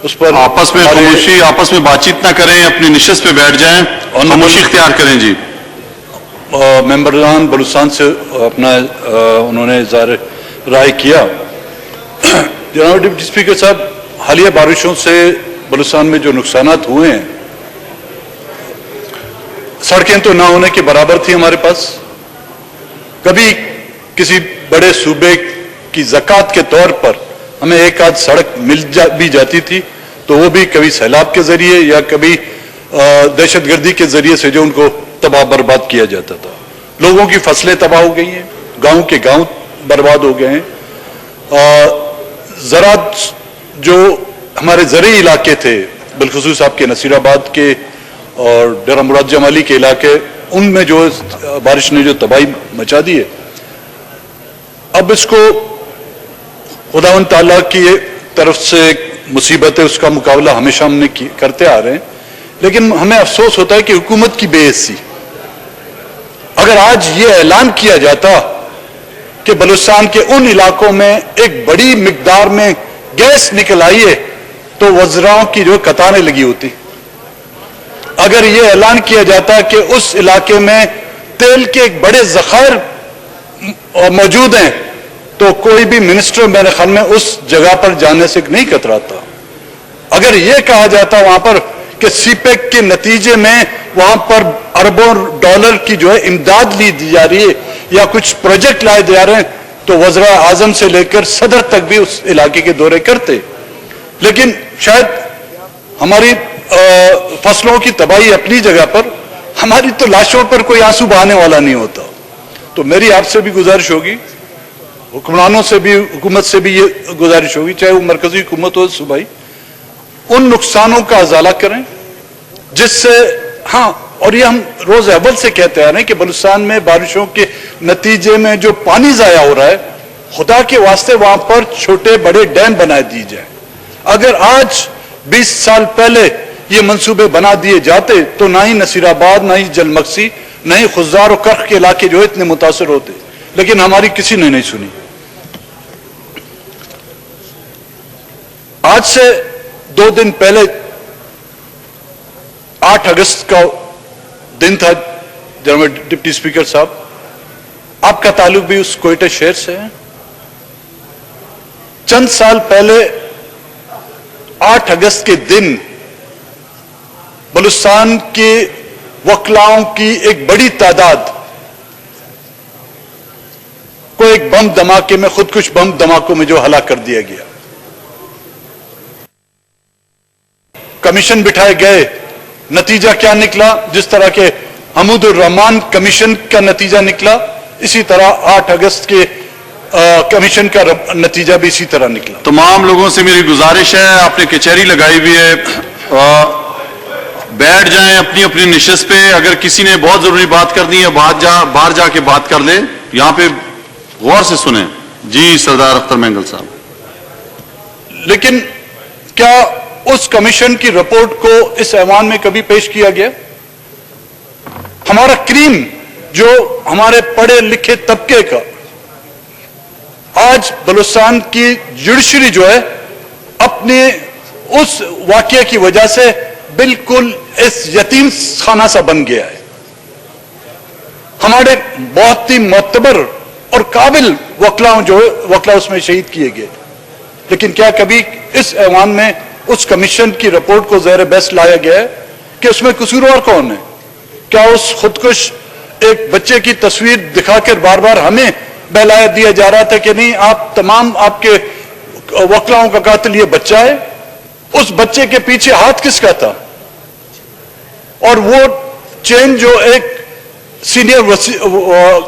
اس پر آپس میں خاموشی، آپس میں بات چیت نہ کریں، اپنی نشست پہ بیٹھ جائیں اور خاموشی اختیار کریں. جی ممبران بلوچستان سے اپنا انہوں نے اظہار رائے کیا. جناب ڈپٹی اسپیکر صاحب، حالیہ بارشوں سے بلوچستان میں جو نقصانات ہوئے ہیں، سڑکیں تو نہ ہونے کے برابر تھی ہمارے پاس. کبھی کسی بڑے صوبے کی زکوٰۃ کے طور پر ہمیں ایک آدھ سڑک مل بھی جاتی تھی تو وہ بھی کبھی سیلاب کے ذریعے یا کبھی دہشت گردی کے ذریعے سے جو ان کو تباہ برباد کیا جاتا تھا. لوگوں کی فصلیں تباہ ہو گئی ہیں، گاؤں کے گاؤں برباد ہو گئے ہیں. زراعت جو ہمارے زرعی علاقے تھے، بالخصوص آپ کے نصیر آباد کے اور ڈیرہ مراد جمالی کے علاقے، ان میں جو بارش نے جو تباہی مچا دی ہے، اب اس کو خداوند تعالیٰ کی طرف سے مصیبت ہے، اس کا مقابلہ ہمیشہ ہم نے کرتے آ رہے ہیں. لیکن ہمیں افسوس ہوتا ہے کہ حکومت کی بے حسی. اگر آج یہ اعلان کیا جاتا کہ بلوچستان کے ان علاقوں میں ایک بڑی مقدار میں گیس نکل آئی ہے تو وزراؤں کی جو قطاریں لگی ہوتی. اگر یہ اعلان کیا جاتا کہ اس علاقے میں تیل کے ایک بڑے ذخائر موجود ہیں تو کوئی بھی منسٹر میرے خیال میں اس جگہ پر جانے سے نہیں کتراتا. اگر یہ کہا جاتا وہاں پر کہ سی پیک کے نتیجے میں وہاں پر اربوں ڈالر کی جو ہے امداد لی جا رہی ہے یا کچھ پروجیکٹ لائے جا رہے ہیں تو وزراء اعظم سے لے کر صدر تک بھی اس علاقے کے دورے کرتے. لیکن شاید ہماری فصلوں کی تباہی اپنی جگہ پر، ہماری تو لاشوں پر کوئی آنسو بہانے والا نہیں ہوتا. تو میری آپ سے بھی گزارش ہوگی، حکمرانوں سے بھی، حکومت سے بھی یہ گزارش ہوگی، چاہے وہ مرکزی حکومت ہو صوبائی، ان نقصانوں کا ازالہ کریں جس سے ہاں. اور یہ ہم روز اول سے کہتے آ رہے ہیں کہ بلوچستان میں بارشوں کے نتیجے میں جو پانی ضائع ہو رہا ہے، خدا کے واسطے وہاں پر چھوٹے بڑے ڈیم بنا دیے جائیں. اگر آج 20 سال پہلے یہ منصوبے بنا دیے جاتے تو نہ ہی نصیر آباد، نہ ہی جلمکسی، نہ ہی خزار و کرخ کے علاقے جو اتنے متاثر ہوتے. لیکن ہماری کسی نے نہیں سنی. آج سے 2 دن پہلے 8 اگست کا دن تھا. جناب ڈپٹی اسپیکر صاحب، آپ کا تعلق بھی اس کوئٹہ شہر سے ہے. چند سال پہلے 8 اگست کے دن بلوچستان کے وکلاؤں کی ایک بڑی تعداد کو ایک بم دھماکے میں، خودکش بم دھماکوں میں جو ہلاک کر دیا گیا. کمیشن بٹھائے گئے، نتیجہ کیا نکلا؟ جس طرح کے حمود الرحمان کمیشن کا نتیجہ نکلا، اسی طرح 8 اگست کے کمیشن کا نتیجہ بھی اسی طرح نکلا. تمام لوگوں سے میری گزارش ہے، آپ نے کچہری لگائی ہوئی ہے، بیٹھ جائیں اپنی اپنی نشست پہ. اگر کسی نے بہت ضروری بات کرنی ہے باہر جا کے بات کر لے، یہاں پہ غور سے سنیں. جی سردار اختر مینگل صاحب. لیکن کیا اس کمیشن کی رپورٹ کو اس ایوان میں کبھی پیش کیا گیا؟ ہمارا کریم جو ہمارے پڑھے لکھے طبقے کا آج بلوچستان کی جوڈیشری جو ہے اپنے اس واقعے کی وجہ سے بالکل اس یتیم خانہ سا بن گیا ہے. ہمارے بہت ہی معتبر اور قابل وکلا اس میں شہید کیے گئے. لیکن کیا کبھی اس ایوان میں اس کمیشن کی رپورٹ کو زیر بحث لایا گیا ہے کہ اس میں قصوروار کون ہے؟ کیا اس خودکش ایک بچے کی تصویر دکھا کر بار بار ہمیں بہلایا دیا جا رہا تھا کہ نہیں، آپ تمام آپ کے وکلاؤں کا قاتل یہ بچہ ہے؟ اس بچے کے پیچھے ہاتھ کس کا تھا؟ اور وہ چین جو ایک سینئر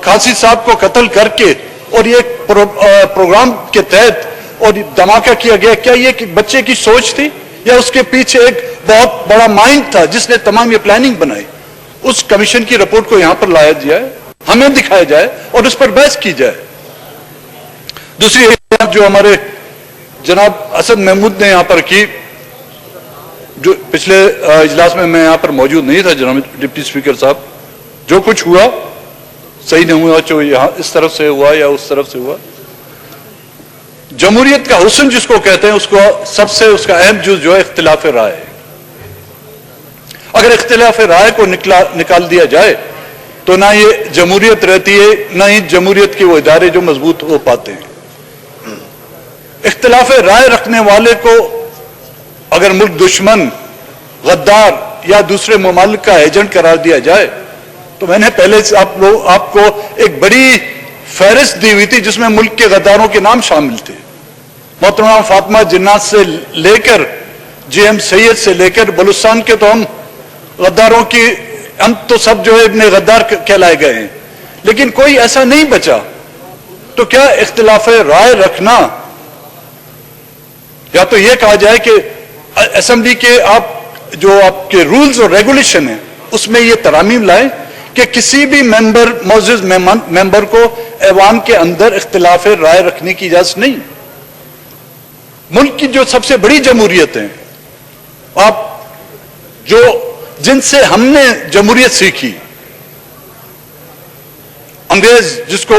قاضی صاحب کو قتل کر کے اور یہ پروگرام کے تحت اور دھماکہ کیا گیا، کیا یہ بچے کی سوچ تھی یا اس کے پیچھے ایک بہت بڑا مائنڈ تھا جس نے تمام یہ پلاننگ بنائی؟ اس کمیشن کی رپورٹ کو یہاں پر لایا جائے، ہمیں دکھایا جائے اور اس پر بحث کی جائے. دوسری بات جو ہمارے جناب اسد محمود نے یہاں پر کی، جو پچھلے اجلاس میں یہاں پر موجود نہیں تھا جناب ڈپٹی اسپیکر صاحب، جو کچھ ہوا صحیح نہیں ہوا، جو یہاں اس طرف سے ہوا یا اس طرف سے ہوا. जमहूरियत का हुस्न जिसको कहते हैं, उसको सबसे उसका अहम जुज जो है इख्तिलाफ राय है। अगर इख्तिलाफ राय को निकाल दिया जाए तो ना ये जमहूरियत रहती है, ना ही जमहूरियत के वो इदारे जो मजबूत हो पाते हैं। इख्तिलाफ राय रखने वाले को अगर मुल्क दुश्मन, गद्दार या दूसरे ममालिक का एजेंट करार दिया जाए, तो मैंने पहले से आपको एक बड़ी फहरिस्त दी हुई थी जिसमें मुल्क के गद्दारों के नाम शामिल थे। मोहतरमा फातिमा जिन्नात से लेकर JM सैयद से लेकर बलूचिस्तान के तो हम गद्दारों की, हम तो सब जो है इब्ने गद्दार कहलाए गए हैं, लेकिन कोई ऐसा नहीं बचा। तो क्या इख्तिलाफ राय रखना, या तो यह कहा जाए कि असेंबली के आप जो आपके रूल्स और रेगुलेशन है उसमें यह तरामीम लाए कि किसी भी मेंबर, मौजूद मेंबर को ऐवान के अंदर इख्तिलाफ राय रखने की इजाजत नहीं। मुल्क की जो सबसे बड़ी जमहूरियत है, आप जो जिनसे हमने जमहूरियत सीखी, अंग्रेज जिसको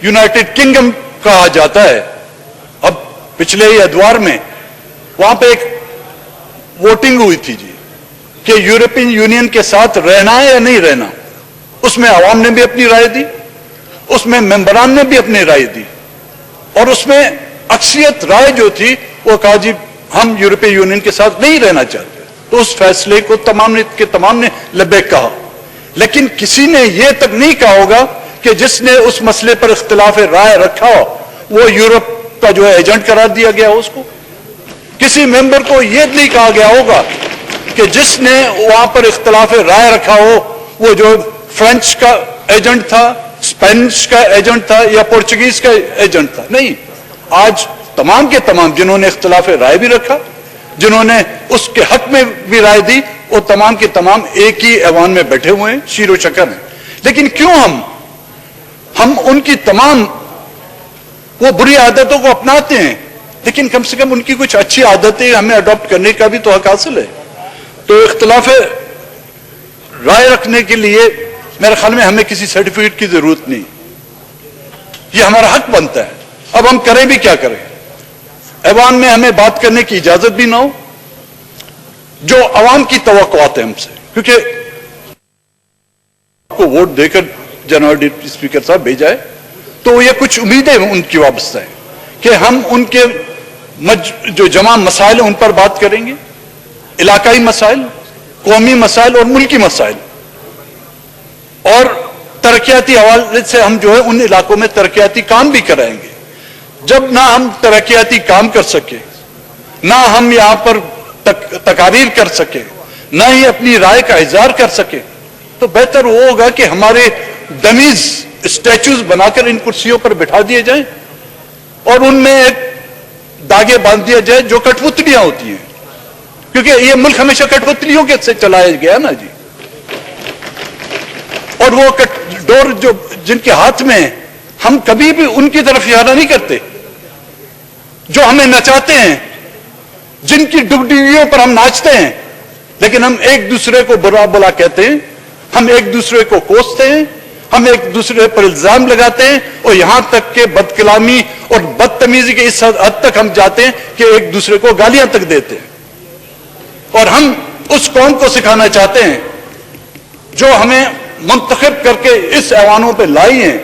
यूनाइटेड किंगडम कहा जाता है, अब पिछले ही अदवार में वहां पे एक वोटिंग हुई थी जी कि यूरोपियन यूनियन के साथ रहना है या नहीं रहना। उसमें आवाम ने भी अपनी राय दी, उसमें मेंबरान ने भी अपनी राय दी, और उसमें अक्सरियत राय जो थी वो कहा जी हम यूरोपीय यूनियन के साथ नहीं रहना चाहते। तो उस फैसले को तमाम ने लब्बैक कहा, लेकिन किसी ने यह तक नहीं कहा होगा कि जिसने उस मसले पर इख्तिलाफ राय रखा हो वो यूरोप का जो है एजेंट करार दिया गया हो। उसको किसी मेंबर को यह नहीं कहा गया होगा कि जिसने वहां पर इख्तिलाफ राय रखा हो वो जो फ्रेंच का एजेंट था, स्पेनिश का एजेंट था या पोर्चुगीज का एजेंट था। नहीं, आज तमाम के तमाम जिन्होंने इख्तिलाफ राय भी रखा, जिन्होंने उसके हक में भी राय दी, वो तमाम के तमाम एक ही ऐवान में बैठे हुए हैं, शीरो शकर हैं। लेकिन क्यों हम उनकी तमाम वो बुरी आदतों को अपनाते हैं, लेकिन कम से कम उनकी कुछ अच्छी आदतें हमें अडॉप्ट करने का भी तो हक हासिल है। तो इख्तिलाफ राय रखने के लिए मेरे ख्याल में हमें किसी सर्टिफिकेट की जरूरत नहीं, ये हमारा हक बनता है। अब हम करें भी क्या करें, ऐवान में हमें बात करने की इजाजत भी ना हो, जो अवाम की तवक्कुआत है हमसे, क्योंकि को वोट देकर जनरल डिप्टी स्पीकर साहब भेजा है तो ये कुछ उम्मीदें उनकी वाबस्ता है कि हम उनके जो जमा मसाइल उन पर बात करेंगे, इलाकाई मसाइल, कौमी मसाइल और मुल्की मसाइल, और तरक्याती हवाले से हम जो है उन इलाकों में तरक्याती काम भी कराएंगे। जब ना हम तरक्याती काम कर सके, ना हम यहां पर तकारीर कर सके, ना ही अपनी राय का इजहार कर सके, तो बेहतर वो होगा कि हमारे डमीज स्टैचूज बनाकर इन कुर्सियों पर बिठा दिए जाएं और उनमें एक दागे बांध दिया जाए जो कठपुतलियां होती हैं, क्योंकि ये मुल्क हमेशा कठपुतलियों के से चलाया गया ना जी। और वो डोर जो जिनके हाथ में है, हम कभी भी उनकी तरफ इशारा नहीं करते। जो हमें नचाते हैं, जिनकी डुगडुगियों पर हम नाचते हैं, लेकिन हम एक दूसरे को बुरा बुला कहते हैं, हम एक दूसरे को कोसते हैं, हम एक दूसरे पर इल्जाम लगाते हैं, और यहां तक के बदकलामी और बदतमीजी के इस हद तक हम जाते हैं कि एक दूसरे को गालियां तक देते हैं। और हम उस कौम को सिखाना चाहते हैं जो हमें मुंतखब करके इस ऐवानों पे लाई हैं,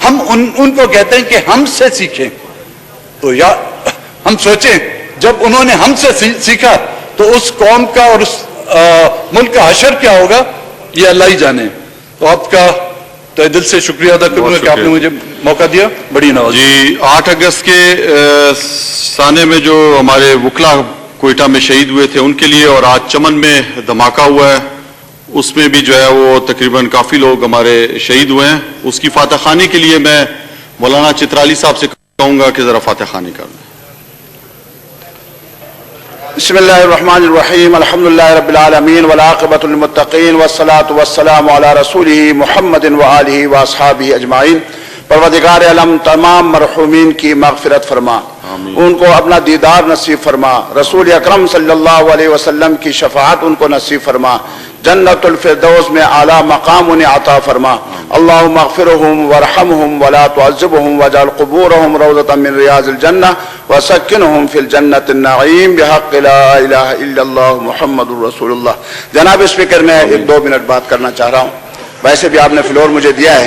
हम उनको कहते हैं कि हमसे सीखें। तो या हम सोचें जब उन्होंने हमसे सीखा तो उस कौम का और उस मुल्क का हशर क्या होगा, ये अल्लाह ही जाने। तो आपका तहे दिल से शुक्रिया अदा करूंगा कि आपने मुझे मौका दिया, बड़ी नवाज़ी। जी, 8 अगस्त के साने में जो हमारे वकला कोयटा में शहीद हुए थे उनके लिए, और आज चमन में धमाका हुआ है उसमें भी जो है वो तकरीबन काफी लोग हमारे शहीद हुए हैं, उसकी फातह खानी के लिए मैं मौलाना चित्राली साहब से कहूंगा कि जरा फातह खानी कर दें। बिस्मिल्लाहिर्रहमानिर्रहीम, अल्हम्दुलिल्लाहि रब्बिल आलमीन वल आक़िबतुल लिल्मुत्तक़ीन वस्सलातु वस्सलामु अला रसूलिही मुहम्मदिन व आलिही व अस्हाबिही अजमाइन। परवरदिगार आलम तमाम मरहूमीन की मग़फ़िरत फरमा, उनको अपना दीदार नसीब फरमा, रसूल अकरम सल्लल्लाहु अलैहि वसल्लम की शफ़ाअत उनको नसीब फरमा, جنت الفردوس میں اعلیٰ مقام انہیں عطا فرما. اللہم اغفرہم وارحمہم ولا تعذبہم واجعل قبورہم روضۃ من ریاض الجنہ وسکنہم فی الجنۃ النعیم بحق لا الہ الا اللہ محمد الرسول اللہ. جناب اسپیکر میں 1-2 منٹ بات کرنا چاہ رہا ہوں. ویسے بھی آپ نے فلور مجھے دیا ہے.